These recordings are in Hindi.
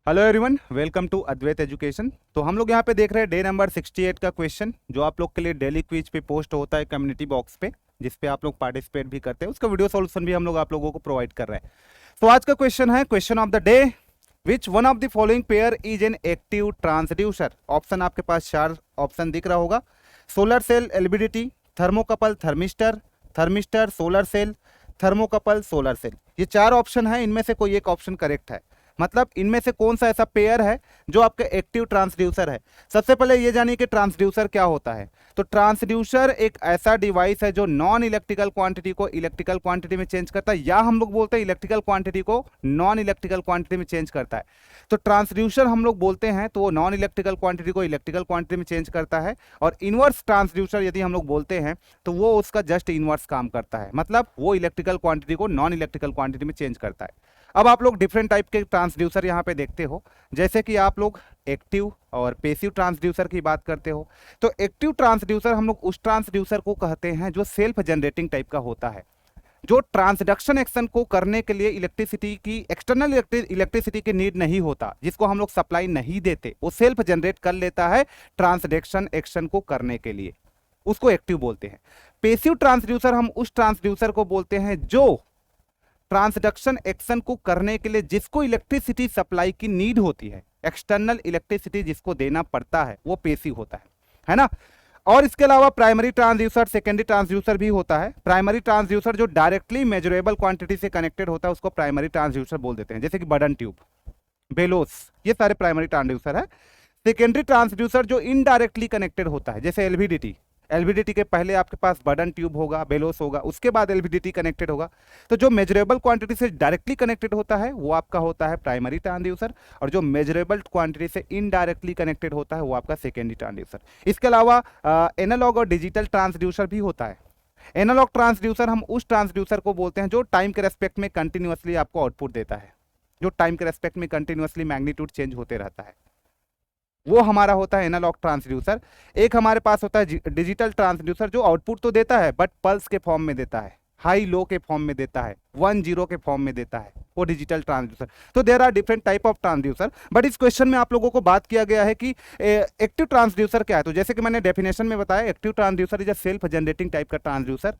Hello everyone, welcome to Advait education. तो हम लोग यहाँ पे देख रहे हैं डे नंबर 68 का क्वेश्चन, जो आप लोग के लिए डेली क्विज पे पोस्ट होता है कम्युनिटी बॉक्स पे, जिस पे आप लोग पार्टिसिपेट भी करते हैं। उसका वीडियो सॉल्यूशन भी हम लोग आप लोगों को प्रोवाइड कर रहे हैं। तो आज का क्वेश्चन है question of the day, which one of the following pair is an active transducer. Option आपके पास 4 ऑप्शन दिख रहा होगा। Solar cell LVDT, thermocouple thermistor, thermistor solar cell, thermocouple solar cell. ये 4 ऑप्शन है, इनमें से कोई एक ऑप्शन करेक्ट है। मतलब इनमें से कौन सा ऐसा पेयर है जो आपका एक्टिव ट्रांसड्यूसर है। सबसे पहले ये जानिए कि ट्रांसड्यूसर क्या होता है। तो ट्रांसड्यूसर एक ऐसा डिवाइस है जो नॉन इलेक्ट्रिकल क्वांटिटी को इलेक्ट्रिकल क्वांटिटी में चेंज करता है, या हम लोग बोलते हैं इलेक्ट्रिकल क्वांटिटी को नॉन इलेक्ट्रिकल क्वांटिटी में चेंज करता है। तो ट्रांसड्यूसर हम लोग बोलते हैं तो वो नॉन इलेक्ट्रिकल क्वांटिटी को इलेक्ट्रिकल क्वांटिटी में चेंज करता है। और इनवर्स ट्रांसड्यूसर यदि हम लोग बोलते हैं तो वो उसका जस्ट इनवर्स काम करता है, मतलब वो इलेक्ट्रिकल क्वांटिटी को नॉन इलेक्ट्रिकल क्वांटिटी में चेंज करता है। अब आप लोग डिफरेंट टाइप के ट्रांसड्यूसर यहाँ पे देखते हो, जैसे कि आप लोग एक्टिव और पैसिव ट्रांसड्यूसर की बात करते हो। तो एक्टिव ट्रांसड्यूसर हम लोग उस ट्रांसड्यूसर को कहते हैं जो सेल्फ जनरेटिंग टाइप का होता है, जो ट्रांसडक्शन एक्शन को करने के लिए इलेक्ट्रिसिटी की एक्सटर्नल इलेक्ट्रिसिटी की नीड नहीं होता, जिसको हम लोग सप्लाई नहीं देते, वो सेल्फ जनरेट कर लेता है ट्रांसडक्शन एक्शन को करने के लिए, उसको एक्टिव बोलते हैं। पैसिव ट्रांसड्यूसर हम उस ट्रांसड्यूसर को बोलते हैं जो ट्रांसडक्शन एक्शन को करने के लिए जिसको इलेक्ट्रिसिटी सप्लाई की नीड होती है, एक्सटर्नल इलेक्ट्रिसिटी जिसको देना पड़ता है, वो पैसिव होता है ना। और इसके अलावा प्राइमरी ट्रांसड्यूसर, सेकेंडरी ट्रांसड्यूसर भी होता है। प्राइमरी ट्रांसड्यूसर जो डायरेक्टली मेजरेबल क्वांटिटी से कनेक्टेड होता है उसको प्राइमरी ट्रांसड्यूसर बोल देते हैं, जैसे कि बर्डन ट्यूब, बेलोस, ये सारे प्राइमरी ट्रांसड्यूसर है। सेकेंडरी ट्रांसड्यूसर जो इनडायरेक्टली कनेक्टेड होता है, जैसे एलवीडीटी। एलवीडीटी के पहले आपके पास बर्डन ट्यूब होगा, बेलोस होगा, उसके बाद एलवीडीटी कनेक्टेड होगा। तो जो मेजरेबल क्वांटिटी से डायरेक्टली कनेक्टेड होता है वो आपका होता है प्राइमरी ट्रांसड्यूसर, और जो मेजरेबल क्वांटिटी से इनडायरेक्टली कनेक्टेड होता है वो आपका सेकेंडरी ट्रांसड्यूसर। इसके अलावा एनालॉग और डिजिटल ट्रांसड्यूसर भी होता है। एनालॉग ट्रांसड्यूसर हम उस ट्रांसड्यूसर को बोलते हैं जो टाइम के रेस्पेक्ट में कंटिन्यूअसली आपको आउटपुट देता है, जो टाइम के रेस्पेक्ट में कंटिन्यूअसली मैग्नीट्यूड चेंज होते रहता है, वो हमारा होता है एनालॉग ट्रांसड्यूसर। एक हमारे पास होता है डिजिटल ट्रांसड्यूसर, जो आउटपुट तो देता है बट पल्स के फॉर्म में देता है, हाई लो के फॉर्म में देता है, 1 0 के फॉर्म में देता है, वो डिजिटल ट्रांसड्यूसर। तो there are different type of transducer, but इस क्वेश्चन में आप लोगों को बात किया गया है कि एक्टिव ट्रांसड्यूसर क्या है। तो जैसे कि मैंने डेफिनेशन में बताया, active transducer is a self generating type का ट्रांसड्यूसर,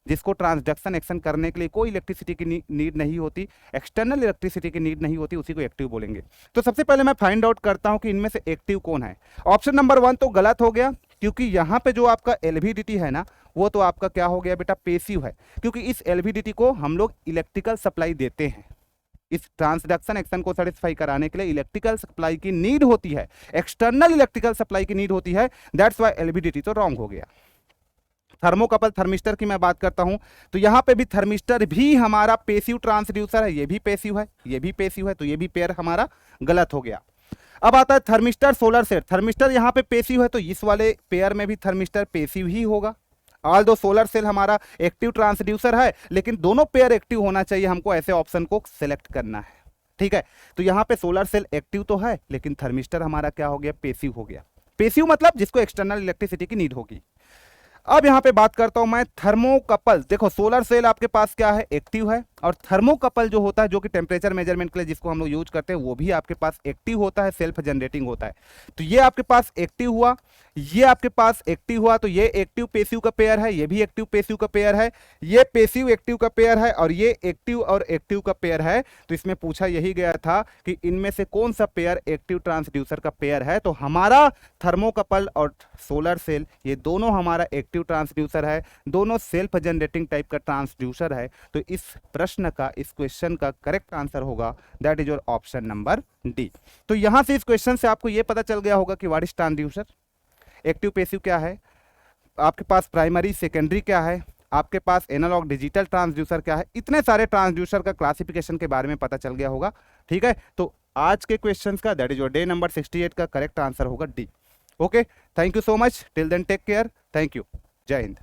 जिसको ट्रांसडक्शन एक्शन करने के लिए कोई इलेक्ट्रिसिटी की नीड नहीं होती, एक्सटर्नल इलेक्ट्रिसिटी की नीड नहीं होती, उसी को एक्टिव बोलेंगे। तो सबसे पहले मैं फाइंड आउट करता हूं कि इनमें से एक्टिव कौन है। ऑप्शन नंबर 1 तो गलत हो गया, क्योंकि यहां पे जो आपका एलवीडीटी है ना, वो तो आपका क्या हो गया बेटा, पैसिव है, क्योंकि इस एलवीडीटी को हम लोग इलेक्ट्रिकल सप्लाई देते हैं। इस ट्रांसडक्शन एक्शन को सेटिस्फाई कराने के लिए इलेक्ट्रिकल सप्लाई की नीड होती है, एक्सटर्नल इलेक्ट्रिकल सप्लाई की नीड होती है, दैट्स व्हाई एलवीडीटी तो रॉन्ग हो गया। थर्मोकपल थर्मिस्टर की मैं बात करता हूं, तो यहां पे भी थर्मिस्टर भी हमारा पैसिव ट्रांसड्यूसर है, ये भी पैसिव है, ये भी पैसिव है, तो ये भी पेयर हमारा गलत हो गया। अब आता है थर्मिस्टर सोलर सेल। थर्मिस्टर यहां पे पैसिव है, तो इस वाले पेयर में भी थर्मिस्टर पैसिव ही होगा। ऑल दो सोलर सेल हमारा एक्टिव ट्रांसड्यूसर है, लेकिन दोनों पेयर एक्टिव होना चाहिए, हमको ऐसे ऑप्शन को सिलेक्ट करना है, ठीक है। तो यहां पे सोलर सेल एक्टिव तो है, लेकिन थर्मिस्टर हमारा क्या हो गया, पैसिव हो गया। पैसिव मतलब जिसको एक्सटर्नल इलेक्ट्रिसिटी की नीड होगी। अब यहां पे बात करता हूं मैं थर्मोकपल। देखो सोलर सेल आपके पास क्या है, एक्टिव है, और थर्मोकपल जो होता है, जो कि टेम्परेचर मेजरमेंट के लिए जिसको हम लोग यूज करते हैं, वो भी आपके पास एक्टिव होता है, सेल्फ जनरेटिंग होता है। तो ये आपके पास एक्टिव हुआ, ये आपके पास एक्टिव हुआ, तो ये एक्टिव पैसिव का पेयर है, ये भी एक्टिव पैसिव का पेयर है, ये पैसिव एक्टिव का पेयर है, और ये एक्टिव और एक्टिव का पेयर है। तो इसमें पूछा यही गया था कि इनमें से कौन सा पेयर एक्टिव ट्रांसड्यूसर का पेयर है। तो हमारा थर्मोकपल और सोलर सेल ये दोनों हमारा एक्टिव ट्रांसड्यूसर है, दोनों सेल्फ जनरेटिंग टाइप का ट्रांसड्यूसर है। तो इस प्रश्न का, इस क्वेश्चन का करेक्ट आंसर होगा, that is your option number D. तो यहां से इस क्वेश्चन से आपको यह पता चल गया होगा कि what is transducer, active passive क्या है, आपके पास प्राइमरी सेकेंडरी क्या है, आपके पास एनालॉग डिजिटल ट्रांसड्यूसर क्या है। इतने सारे ट्रांसड्यूसर का क्लासिफिकेशन के बारे में पता चल गया होगा, ठीक है। तो आज के क्वेश्चंस का, that is your day number 68 का करेक्ट आंसर होगा D. Okay, thank you so much, till then take care, thank you, जय हिंद।